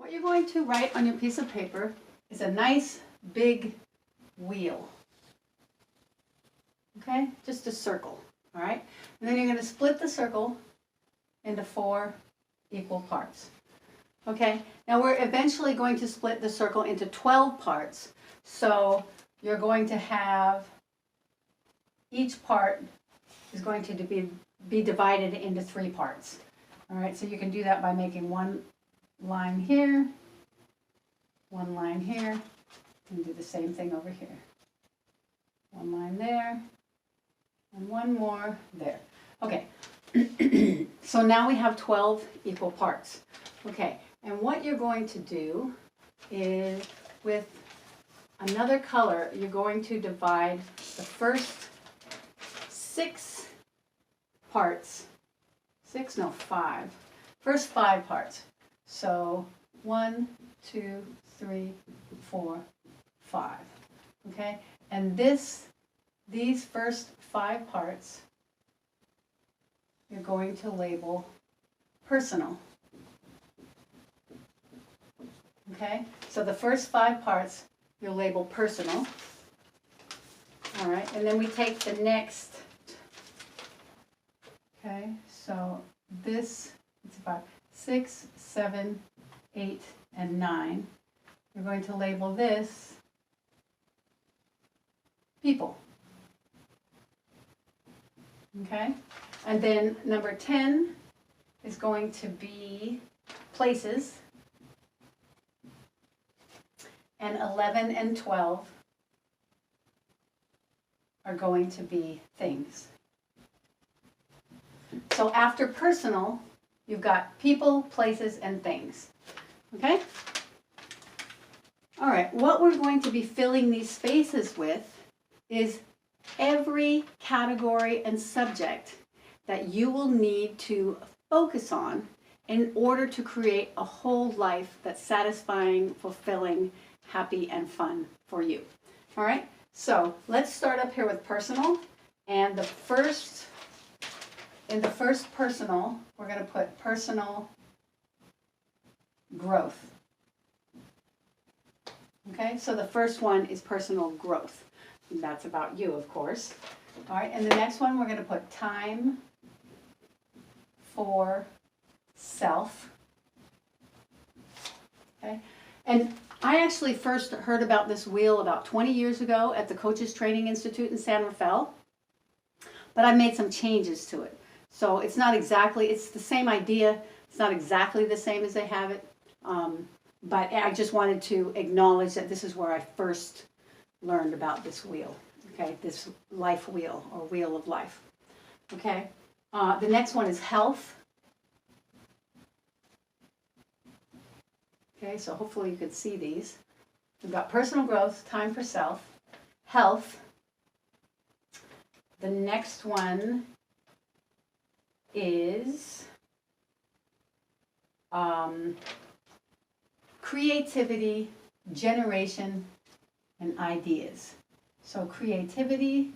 What you're going to write on your piece of paper is a nice big wheel. Okay, just a circle, all right? And then you're going to split the circle into 4 equal parts. Okay, now we're eventually going to split the circle into 12 parts. So you're going to have, each part is going to be divided into 3 parts. All right, so you can do that by making one line here, one line here, and do the same thing over here. One line there, and one more there. Okay, so now we have 12 equal parts. Okay, and what you're going to do is, with another color, you're going to divide the first 6 parts, 5. First 5 parts. So 1, 2, 3, 4, 5. Okay, and these first 5 parts you're going to label personal. Okay, so the first 5 parts you'll label personal. All right, and then we take the next. Okay, so this, it's about 6, 7, 8, and 9. You're going to label this people. Okay, and then number 10 is going to be places, and 11 and 12 are going to be things. So after personal, you've got people, places, and things. Okay? All right, what we're going to be filling these spaces with is every category and subject that you will need to focus on in order to create a whole life that's satisfying, fulfilling, happy, and fun for you. All right, so let's start up here with personal. And in the first personal, we're going to put personal growth. Okay, so the first one is personal growth. And that's about you, of course. All right, and the next one we're going to put time for self. Okay, and I actually first heard about this wheel about 20 years ago at the Coaches Training Institute in San Rafael, but I made some changes to it. So it's not exactly, it's the same idea, it's not exactly the same as they have it, but I just wanted to acknowledge that this is where I first learned about this wheel, okay, this life wheel, or wheel of life. Okay, the next one is health. Okay, so hopefully you could see these. We've got personal growth, time for self, health. The next one is creativity, generation, and ideas. So creativity,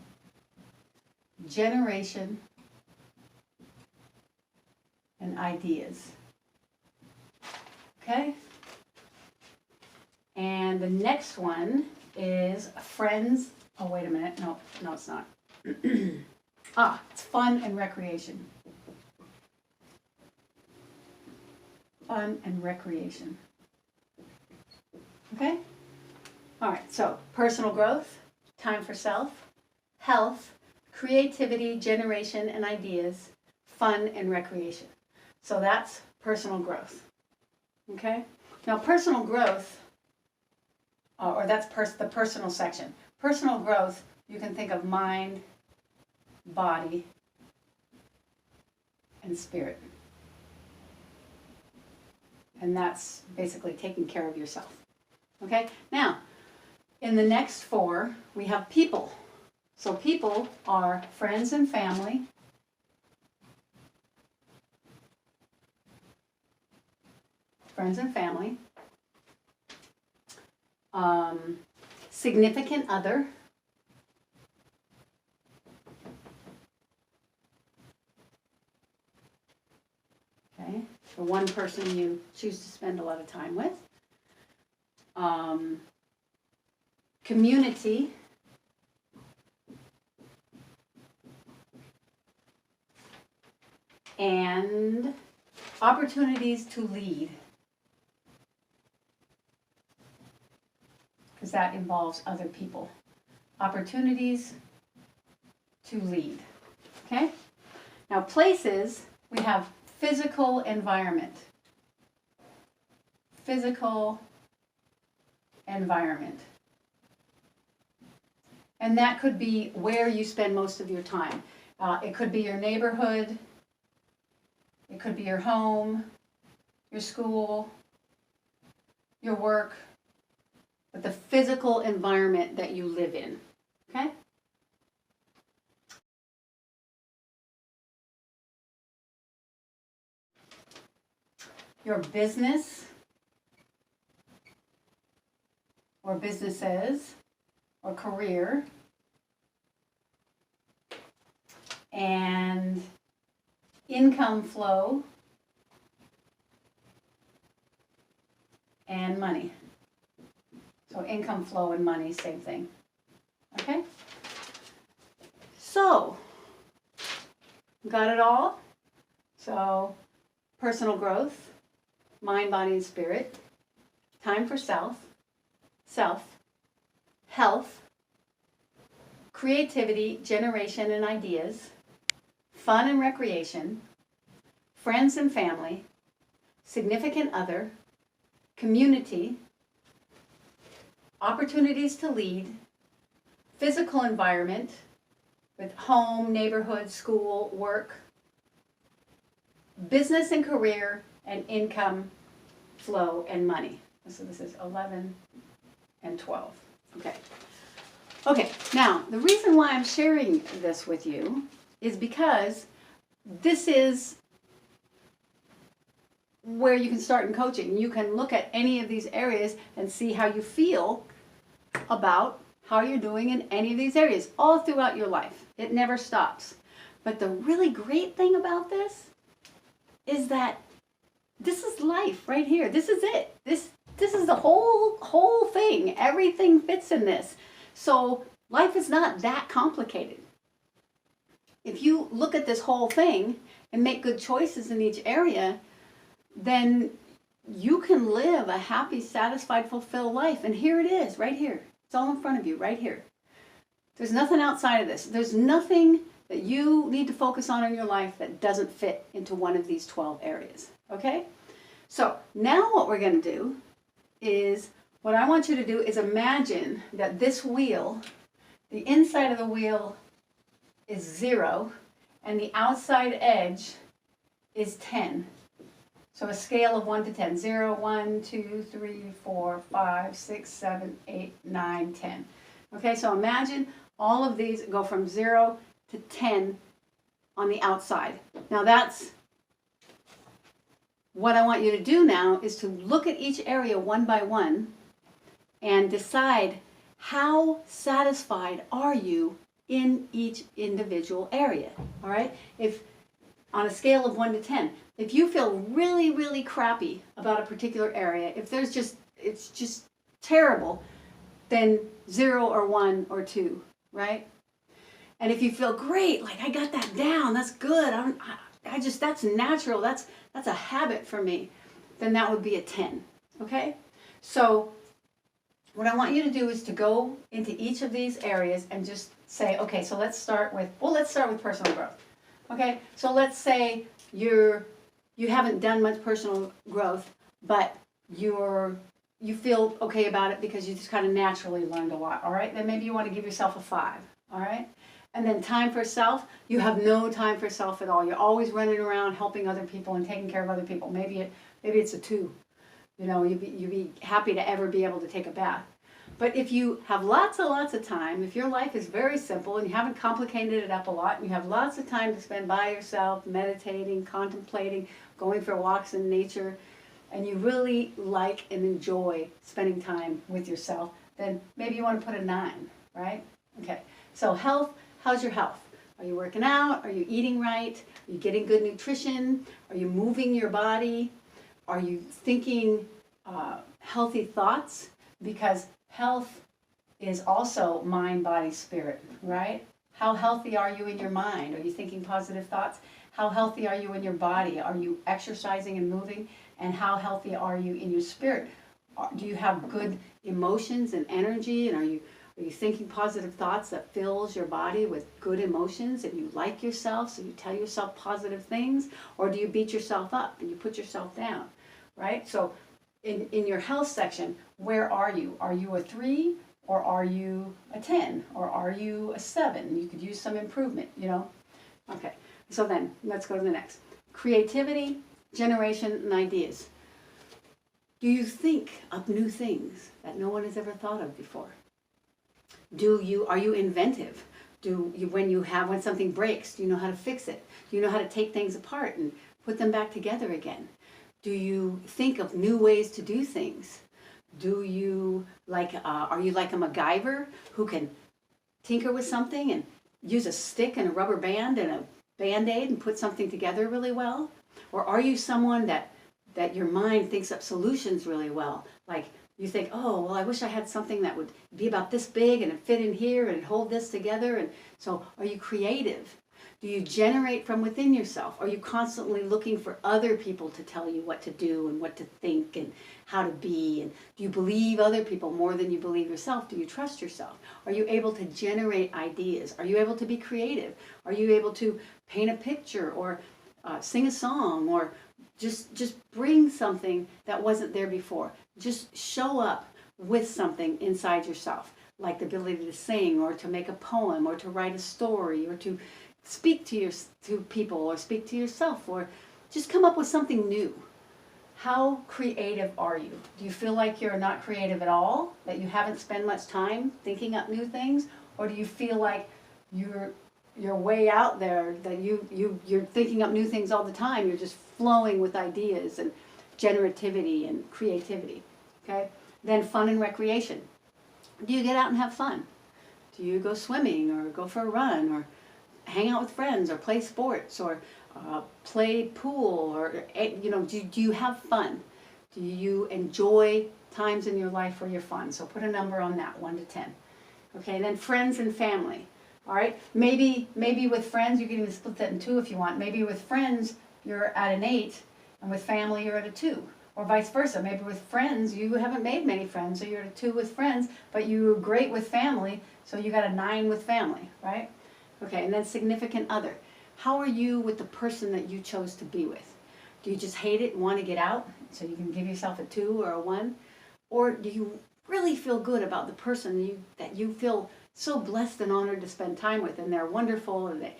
generation, and ideas. Okay? And the next one is friends. Oh, wait a minute. No, it's not. It's fun and recreation. Fun and recreation. Okay? All right, so personal growth, time for self, health, creativity, generation, and ideas, fun and recreation. So that's personal growth. Okay? Now, personal growth, or that's the personal section. Personal growth, you can think of mind, body, and spirit. And that's basically taking care of yourself. Okay? Now, in the next 4, we have people. So people are friends and family, significant other, okay, or one person you choose to spend a lot of time with. Community. And opportunities to lead. Because that involves other people. Opportunities to lead. Okay? Now places, we have physical environment. Physical environment. And that could be where you spend most of your time. It could be your neighborhood. It could be your home, your school, your work, but the physical environment that you live in. Okay? Your business or businesses or career, and income flow and money. So income flow and money, same thing. Okay? So, got it all? So, personal growth, mind, body, and spirit, time for self, health, creativity, generation, and ideas, fun and recreation, friends and family, significant other, community, opportunities to lead, physical environment with home, neighborhood, school, work, business and career, and income, flow, and money. So this is 11 and 12. Okay. Okay, now the reason why I'm sharing this with you is because this is where you can start in coaching. You can look at any of these areas and see how you feel about how you're doing in any of these areas all throughout your life. It never stops. But the really great thing about this is that this is life right here. This is it. This is the whole thing. Everything fits in this. So life is not that complicated. If you look at this whole thing and make good choices in each area, then you can live a happy, satisfied, fulfilled life. And here it is, right here. It's all in front of you, right here. There's nothing outside of this. There's nothing that you need to focus on in your life that doesn't fit into one of these 12 areas. Okay? So now what we're going to do is, what I want you to do is imagine that this wheel, the inside of the wheel is 0, and the outside edge is 10. So a scale of 1 to 10. 0, 1, 2, 3, 4, 5, 6, 7, 8, 9, 10. Okay, so imagine all of these go from 0 to 10 on the outside. Now that's what I want you to do now, is to look at each area one by one and decide how satisfied are you in each individual area. All right? If on a scale of 1 to 10, if you feel really, really crappy about a particular area, if it's just terrible, then 0 or 1 or 2, right? And if you feel great, like I got that down, that's good, that's natural, that's a habit for me, then that would be a 10, okay? So what I want you to do is to go into each of these areas and just say, okay, so let's start with personal growth. Okay, so let's say you haven't done much personal growth, but you feel okay about it because you just kind of naturally learned a lot. All right, then maybe you want to give yourself a 5. All right, and then time for self, you have no time for self at all. You're always running around helping other people and taking care of other people. Maybe it's a 2. You know, you'd be happy to ever be able to take a bath. But if you have lots and lots of time, if your life is very simple and you haven't complicated it up a lot, and you have lots of time to spend by yourself, meditating, contemplating, going for walks in nature, and you really like and enjoy spending time with yourself, then maybe you want to put a 9, right? Okay, so health, how's your health? Are you working out? Are you eating right? Are you getting good nutrition? Are you moving your body? Are you thinking healthy thoughts? Because health is also mind, body, spirit, right? How healthy are you in your mind? Are you thinking positive thoughts? How healthy are you in your body? Are you exercising and moving? And how healthy are you in your spirit? Do you have good emotions and energy? And are you thinking positive thoughts that fills your body with good emotions, and you like yourself, so you tell yourself positive things? Or do you beat yourself up and you put yourself down, right? So in your health section, where are you? Are you a 3, or are you a 10, or are you a 7? You could use some improvement, you know? Okay, so then let's go to the next. Creativity, generation, and ideas. Do you think of new things that no one has ever thought of before? Are you inventive? When something breaks, do you know how to fix it? Do you know how to take things apart and put them back together again? Do you think of new ways to do things? Are you like a MacGyver who can tinker with something and use a stick and a rubber band and a Band-Aid and put something together really well? Or are you someone that your mind thinks up solutions really well? Like you think, oh, well, I wish I had something that would be about this big and fit in here and hold this together. And so are you creative? Do you generate from within yourself? Are you constantly looking for other people to tell you what to do and what to think and how to be? And do you believe other people more than you believe yourself? Do you trust yourself? Are you able to generate ideas? Are you able to be creative? Are you able to paint a picture or sing a song, or just bring something that wasn't there before? Just show up with something inside yourself, like the ability to sing, or to make a poem, or to write a story, or to speak to people, or speak to yourself, or just come up with something new. How creative are you? Do you feel like you're not creative at all, that you haven't spent much time thinking up new things? Or do you feel like you're way out there, that you're thinking up new things all the time? You're just flowing with ideas and generativity and creativity. Okay? Then fun and recreation. Do you get out and have fun? Do you go swimming, or go for a run, or hang out with friends, or play sports, or play pool, or do you have fun? Do you enjoy times in your life where you're fun? So put a number on that, 1 to 10. Okay, then friends and family. All right, maybe with friends, you can even split that in 2 if you want. Maybe with friends you're at an 8, and with family you're at a 2, or vice versa. Maybe with friends you haven't made many friends, so you're at a 2 with friends, but you're great with family, so you got a 9 with family, right? Okay, and then significant other. How are you with the person that you chose to be with? Do you just hate it and want to get out, so you can give yourself a 2 or a 1? Or do you really feel good about the person that you feel so blessed and honored to spend time with, and they're wonderful, and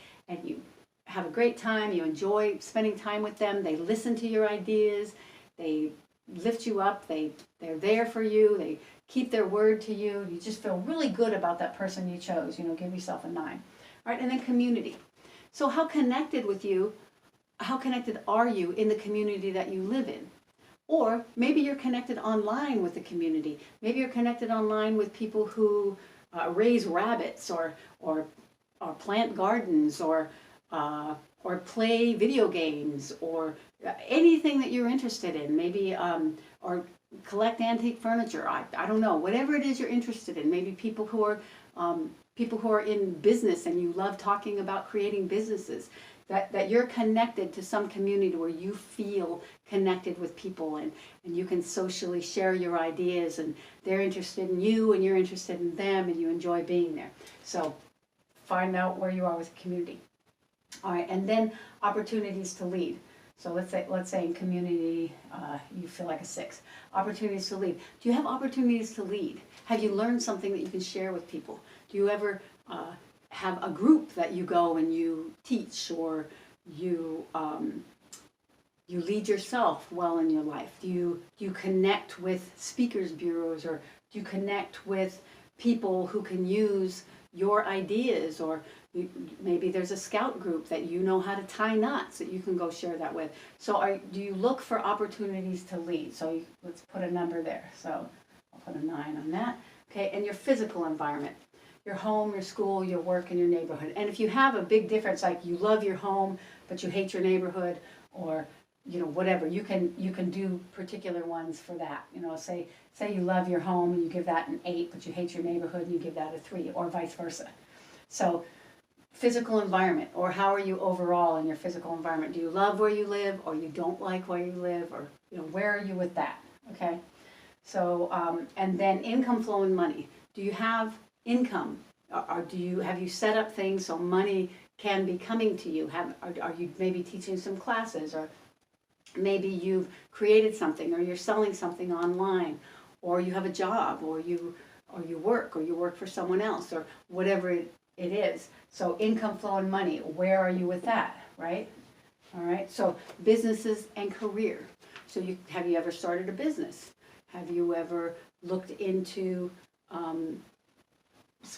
you have a great time, you enjoy spending time with them, they listen to your ideas, they lift you up, they're there for you, they keep their word to you, you just feel really good about that person you chose, give yourself a 9. All right, and then community. So how connected are you in the community that you live in? Or maybe you're connected online with the community. Maybe you're connected online with people who raise rabbits, or plant gardens, or play video games, or anything that you're interested in. Maybe or collect antique furniture. I don't know. Whatever it is you're interested in. Maybe people who are in business, and you love talking about creating businesses. That you're connected to some community where you feel connected with people, and you can socially share your ideas, and they're interested in you and you're interested in them, and you enjoy being there. So find out where you are with the community. All right, and then opportunities to lead. So let's say in community you feel like a 6. Opportunities to lead. Do you have opportunities to lead? Have you learned something that you can share with people? Do you ever have a group that you go and you teach, or you lead yourself well in your life? Do you connect with speakers bureaus, or do you connect with people who can use your ideas? Or maybe there's a scout group that you know how to tie knots that you can go share that with. So do you look for opportunities to lead? So let's put a number there. So I'll put a 9 on that. Okay, and your physical environment. your home, your school, your work, and your neighborhood. And if you have a big difference, like you love your home, but you hate your neighborhood, or whatever, you can do particular ones for that. Say you love your home and you give that an 8, but you hate your neighborhood and you give that a 3, or vice versa. So physical environment, or how are you overall in your physical environment? Do you love where you live, or you don't like where you live, or where are you with that? Okay. So and then income flow and money. Do you have income, or have you set up things so money can be coming to you? Are you maybe teaching some classes, or maybe you've created something, or you're selling something online, or you have a job, or you work for someone else, or whatever it is. So income flow and money, where are you with that, right? All right. So businesses and career. So have you ever started a business? Have you ever looked into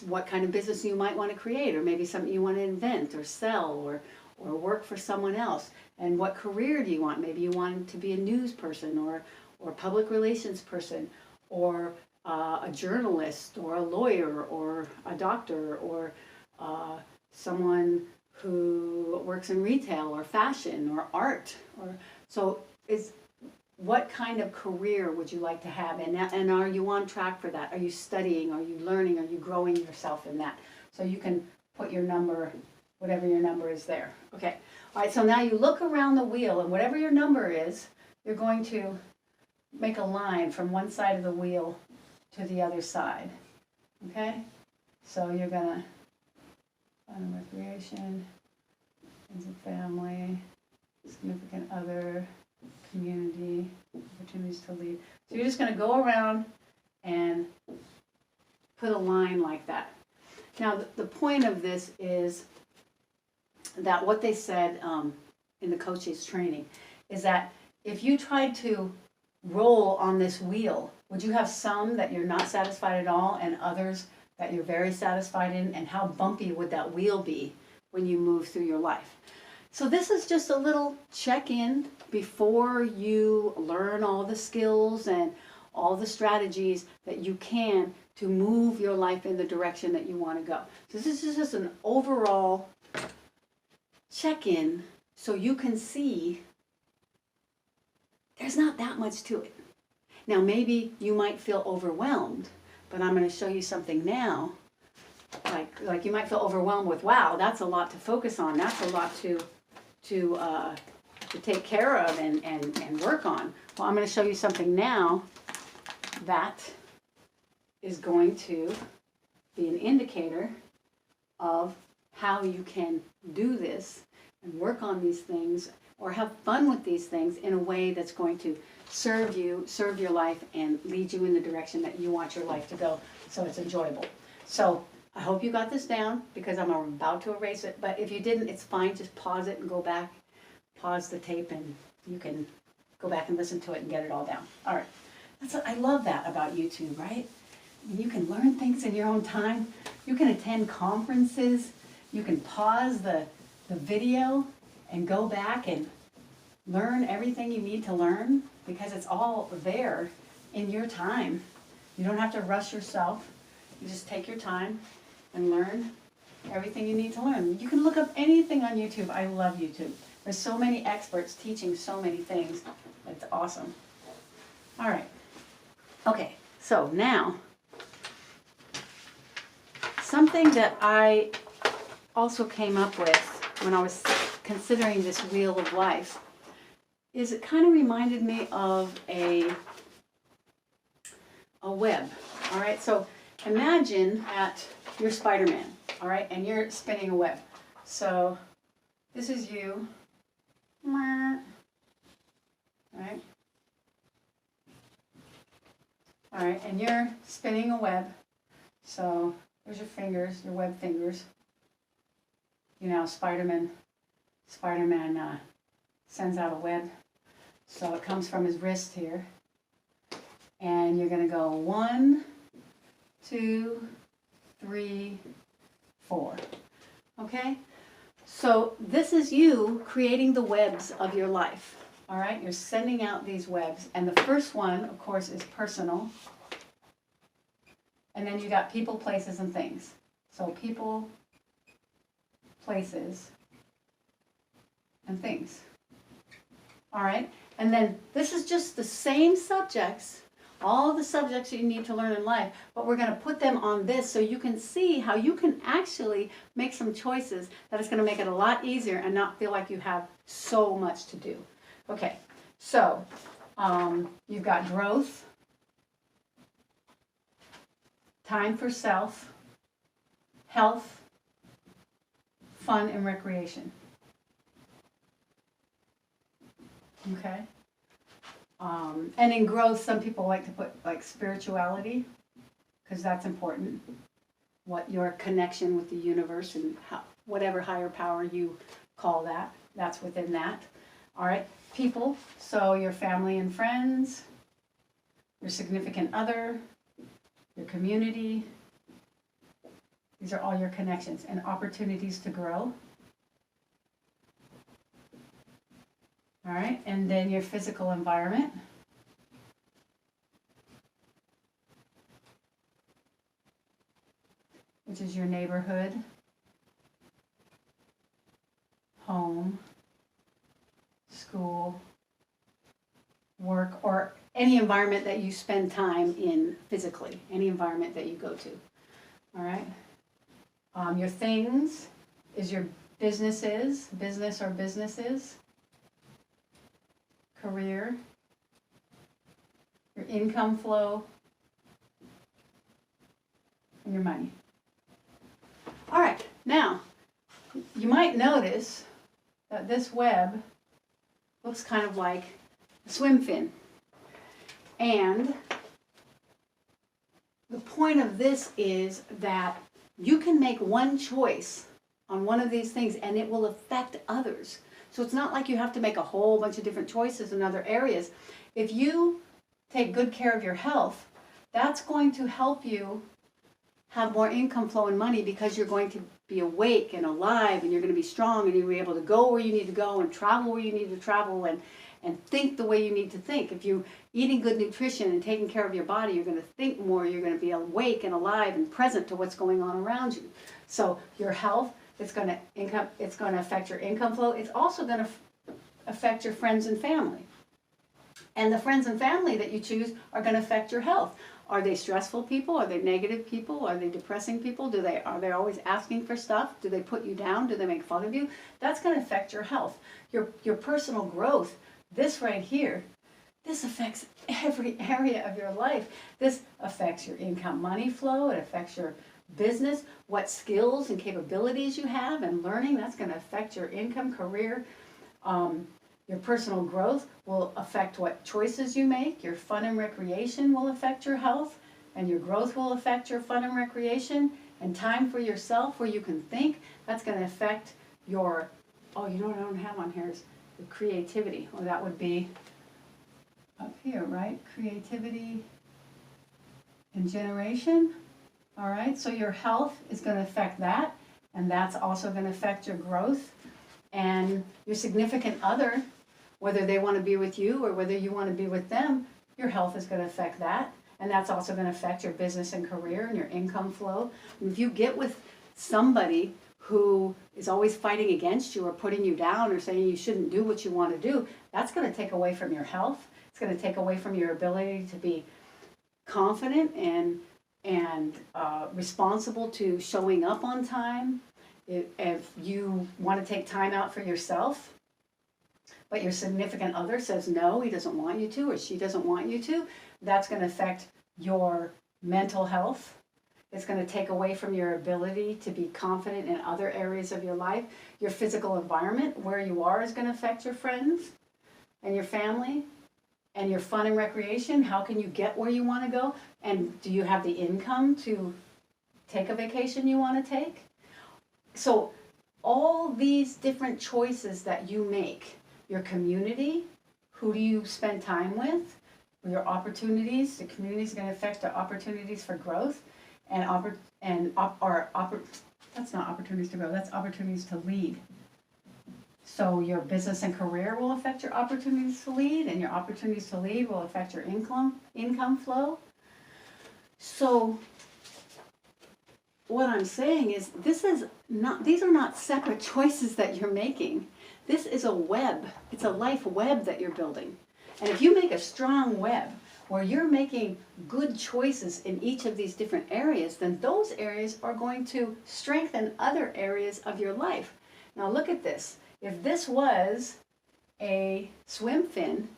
what kind of business you might want to create, or maybe something you want to invent or sell, or work for someone else? And what career do you want? Maybe you want to be a news person, or public relations person, or a journalist, or a lawyer, or a doctor, or someone who works in retail, or fashion, or art. What kind of career would you like to have? And are you on track for that? Are you studying? Are you learning? Are you growing yourself in that? So you can put your number, whatever your number is there. Okay. All right, so now you look around the wheel, and whatever your number is, you're going to make a line from one side of the wheel to the other side. Okay? So you're going to fun and recreation, friends and family, significant other, community, opportunities to lead. So you're just going to go around and put a line like that. Now, the point of this is that what they said in the coaches training is that if you tried to roll on this wheel, would you have some that you're not satisfied at all and others that you're very satisfied in? And how bumpy would that wheel be when you move through your life? So this is just a little check-in before you learn all the skills and all the strategies that you can to move your life in the direction that you want to go. So this is just an overall check-in so you can see there's not that much to it. Now maybe you might feel overwhelmed, but I'm going to show you something now. Like you might feel overwhelmed with, wow, that's a lot to focus on. That's a lot to take care of and work on. Well, I'm going to show you something now that is going to be an indicator of how you can do this and work on these things or have fun with these things in a way that's going to serve your life, and lead you in the direction that you want your life to go, so it's enjoyable. So I hope you got this down, because I'm about to erase it, but if you didn't, it's fine. Just pause it and go back, pause the tape, and you can go back and listen to it and get it all down. All right. I love that about YouTube, right? You can learn things in your own time. You can attend conferences. You can pause the video and go back and learn everything you need to learn, because it's all there in your time. You don't have to rush yourself. You just take your time and learn everything you need to learn. You can look up anything on YouTube. I love YouTube. There's so many experts teaching so many things. It's awesome. All right. Okay, so now, something that I also came up with when I was considering this wheel of life is it kind of reminded me of a web. All right, so imagine that you're Spider-Man, all right, and you're spinning a web. So this is you, all right? All right, and you're spinning a web. So there's your fingers, your web fingers. You know, Spider-Man sends out a web. So it comes from his wrist here. And you're going to go 1, 2, 3, 4. Okay? So this is you creating the webs of your life. All right? You're sending out these webs. And the first one, of course, is personal. And then you got people, places, and things. So people, places, and things. All right? And then this is just the same subjects, all the subjects you need to learn in life, but we're going to put them on this so you can see how you can actually make some choices that is going to make it a lot easier and not feel like you have so much to do. Okay, so you've got growth, time for self, health, fun, and recreation. Okay. And in growth, some people like to put like spirituality, because that's important. What your connection with the universe and how, whatever higher power you call that, that's within that. All right. People, so your family and friends, your significant other, your community. These are all your connections and opportunities to grow. All right, and then your physical environment. Which is your neighborhood, home, school, work, or any environment that you spend time in physically, any environment that you go to. All right. Your things is your business or businesses. Career, your income flow, and your money. All right, now, you might notice that this web looks kind of like a swim fin. And the point of this is that you can make one choice on one of these things and it will affect others. So it's not like you have to make a whole bunch of different choices in other areas. If you take good care of your health, that's going to help you have more income flow and money because you're going to be awake and alive and you're going to be strong and you'll be able to go where you need to go and travel where you need to travel and think the way you need to think. If you're eating good nutrition and taking care of your body, you're going to think more, you're going to be awake and alive and present to what's going on around you. So your health, it's going to affect your income flow. It's also going to affect your friends and family. And the friends and family that you choose are going to affect your health. Are they stressful people? Are they negative people? Are they depressing people? Are they always asking for stuff? Do they put you down? Do they make fun of you? That's going to affect your health. Your personal growth, this right here, this affects every area of your life. This affects your income money flow. It affects your business, what skills and capabilities you have and learning. That's going to affect your income, career. Your personal growth will affect what choices you make. Your fun and recreation will affect your health, and your growth will affect your fun and recreation. And time for yourself where you can think, that's going to affect your, you know what I don't have on here is the creativity. Well, that would be up here, right? Creativity and generation. All right, so your health is going to affect that, and that's also going to affect your growth. And your significant other, whether they want to be with you or whether you want to be with them, your health is going to affect that. And that's also going to affect your business and career and your income flow. And if you get with somebody who is always fighting against you or putting you down or saying you shouldn't do what you want to do, that's going to take away from your health. It's going to take away from your ability to be confident and responsible to showing up on time. If you want to take time out for yourself, but your significant other says no, he doesn't want you to or she doesn't want you to, that's going to affect your mental health. It's going to take away from your ability to be confident in other areas of your life. Your physical environment, where you are, is going to affect your friends and your family and your fun and recreation. How can you get where you want to go? And do you have the income to take a vacation you want to take? So all these different choices that you make, your community, who do you spend time with, your opportunities, the community is going to affect the opportunities for growth, that's not opportunities to grow, that's opportunities to lead. So your business and career will affect your opportunities to lead, and your opportunities to lead will affect your income flow. So what I'm saying is these are not separate choices that you're making. This is a web. It's a life web that you're building. And if you make a strong web where you're making good choices in each of these different areas, then those areas are going to strengthen other areas of your life. Now look at this. If this was a swim fin,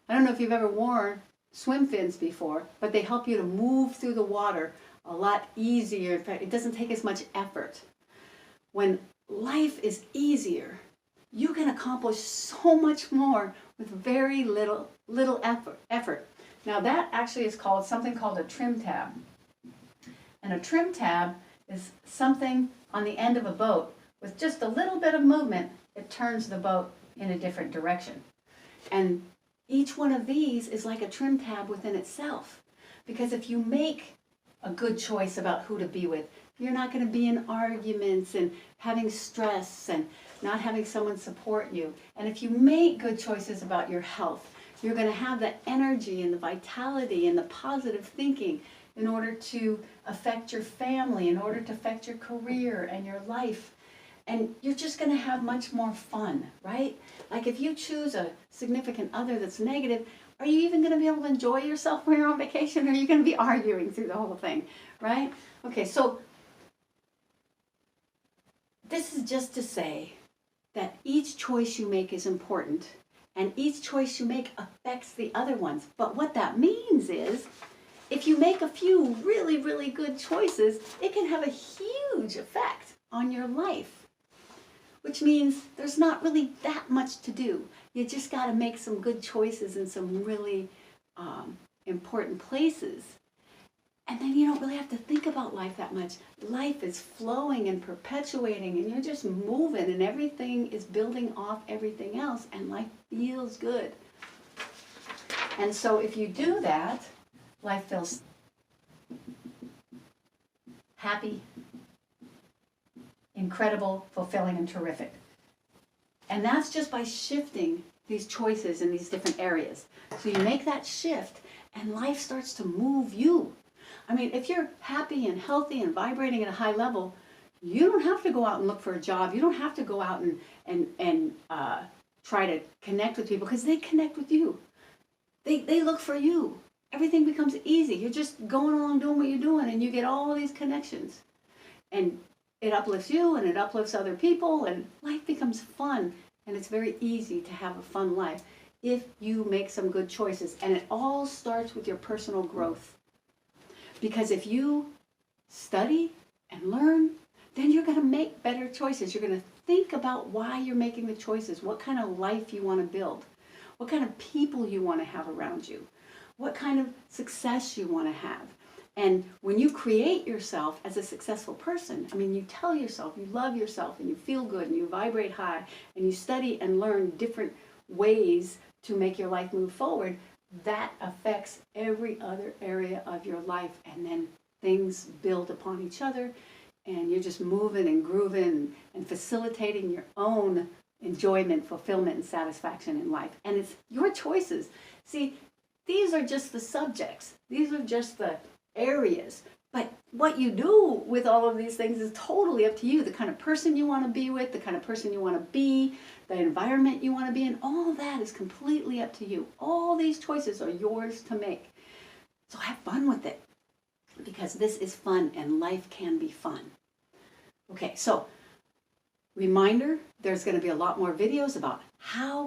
I don't know if you've ever worn swim fins before, but they help you to move through the water a lot easier. In fact, it doesn't take as much effort. When life is easier, you can accomplish so much more with very little effort. Now that actually is called something called a trim tab. And a trim tab is something on the end of a boat with just a little bit of movement, it turns the boat in a different direction. And each one of these is like a trim tab within itself. Because if you make a good choice about who to be with, you're not going to be in arguments and having stress and not having someone support you. And if you make good choices about your health, you're going to have the energy and the vitality and the positive thinking in order to affect your family, in order to affect your career and your life. And you're just going to have much more fun, right? Like if you choose a significant other that's negative, are you even going to be able to enjoy yourself when you're on vacation, or are you going to be arguing through the whole thing, right? Okay, so this is just to say that each choice you make is important, and each choice you make affects the other ones. But what that means is, if you make a few really, really good choices, it can have a huge effect on your life, which means there's not really that much to do. You just got to make some good choices in some really important places. And then you don't really have to think about life that much. Life is flowing and perpetuating, and you're just moving, and everything is building off everything else, and life feels good. And so if you do that, life feels happy, incredible, fulfilling, and terrific. And that's just by shifting these choices in these different areas. So you make that shift, and life starts to move you. I mean, if you're happy and healthy and vibrating at a high level, you don't have to go out and look for a job. You don't have to go out and try to connect with people, because they connect with you. They look for you. Everything becomes easy. You're just going along doing what you're doing, and you get all these connections. And it uplifts you, and it uplifts other people, and life becomes fun. And it's very easy to have a fun life if you make some good choices. And it all starts with your personal growth. Because if you study and learn, then you're going to make better choices. You're going to think about why you're making the choices, what kind of life you want to build, what kind of people you want to have around you, what kind of success you want to have. And when you create yourself as a successful person, I mean, you tell yourself you love yourself, and you feel good, and you vibrate high, and you study and learn different ways to make your life move forward, that affects every other area of your life, and then things build upon each other, and you're just moving and grooving and facilitating your own enjoyment, fulfillment, and satisfaction in life. And it's your choices. See, these are just the subjects. These are just the areas. But what you do with all of these things is totally up to you. The kind of person you want to be with, the kind of person you want to be, the environment you want to be in, all of that is completely up to you. All these choices are yours to make. So have fun with it, because this is fun, and life can be fun. Okay, so reminder, there's going to be a lot more videos about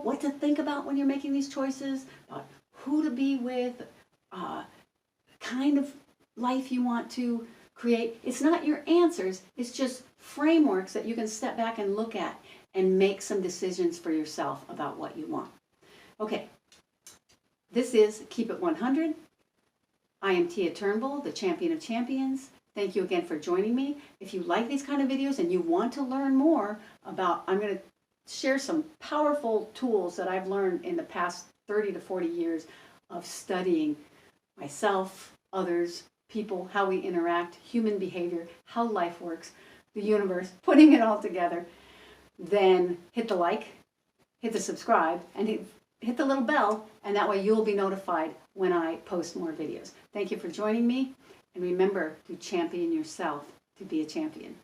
what to think about when you're making these choices, about who to be with, kind of life you want to create. It's not your answers, it's just frameworks that you can step back and look at and make some decisions for yourself about what you want. Okay, this is Keep It 100. I am Tia Turnbull, the champion of champions. Thank you again for joining me. If you like these kind of videos and you want to learn more about, I'm going to share some powerful tools that I've learned in the past 30 to 40 years of studying myself, others, people, how we interact, human behavior, how life works, the universe, putting it all together. Then hit the like, hit the subscribe, and hit the little bell, and that way you'll be notified when I post more videos. Thank you for joining me, and remember to champion yourself to be a champion.